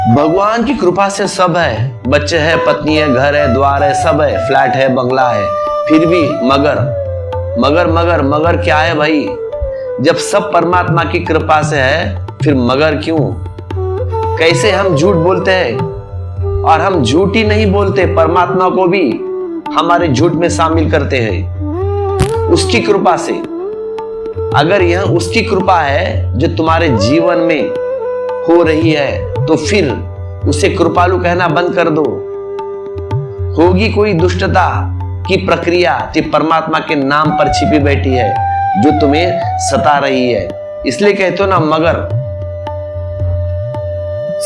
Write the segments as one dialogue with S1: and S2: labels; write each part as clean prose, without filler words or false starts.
S1: भगवान की कृपा से सब है, बच्चे हैं, पत्नी है, घर है, द्वार है, सब है, फ्लैट है, बंगला है, फिर भी मगर मगर मगर मगर क्या है भाई? जब सब परमात्मा की कृपा से है फिर मगर क्यों? कैसे हम झूठ बोलते हैं? और हम झूठ ही नहीं बोलते, परमात्मा को भी हमारे झूठ में शामिल करते हैं उसकी कृपा से। अगर यह उसकी कृपा है जो तुम्हारे जीवन में हो रही है तो फिर उसे कृपालु कहना बंद कर दो। होगी कोई दुष्टता की प्रक्रिया जो परमात्मा के नाम पर छिपी बैठी है, जो तुम्हें सता रही है। इसलिए कहते हो ना मगर,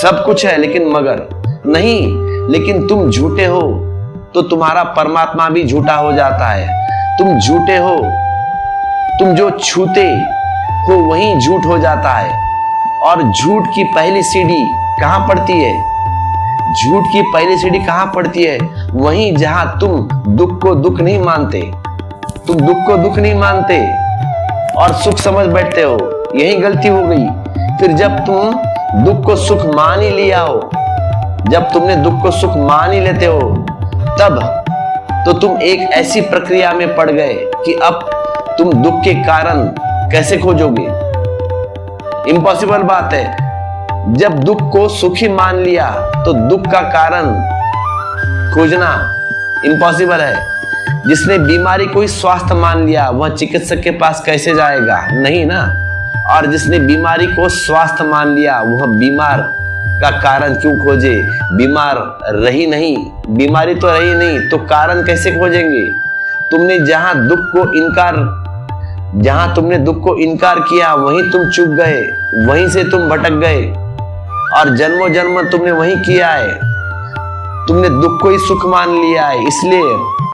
S1: सब कुछ है लेकिन मगर नहीं। लेकिन तुम झूठे हो तो तुम्हारा परमात्मा भी झूठा हो जाता है। तुम झूठे हो, तुम जो छूते हो वही झूठ हो जाता है। और झूठ की पहली सीढ़ी कहां पड़ती है? झूठ की पहली सीढ़ी कहां पड़ती है? वहीं जहां तुम दुख को दुख नहीं मानते। तुम दुख को दुख नहीं मानते और सुख समझ बैठते हो, यही गलती हो गई। फिर जब तुम दुख को सुख मान ही लिया हो, जब तुमने दुख को सुख मान ही लेते हो, तब तो तुम एक ऐसी प्रक्रिया में पड़ गए कि अब तुम दुख के कारण कैसे खोजोगे? इम्पॉसिबल बात है। जब दुख को सुख ही मान लिया तो दुख का कारण खोजना इम्पॉसिबल है। जिसने बीमारी को ही स्वास्थ्य मान लिया वह चिकित्सक के पास कैसे जाएगा? नहीं ना। और जिसने बीमारी को स्वास्थ्य मान लिया वह बीमार का कारण क्यों खोजे? बीमार रही नहीं, बीमारी तो रही नहीं तो कारण कैसे खोजेंगे? जहां तुमने दुख को इनकार किया वहीं तुम चूक गए, वहीं से तुम भटक गए और जन्मों जन्म तुमने वही किया है। तुमने दुख को ही सुख मान लिया है। इसलिए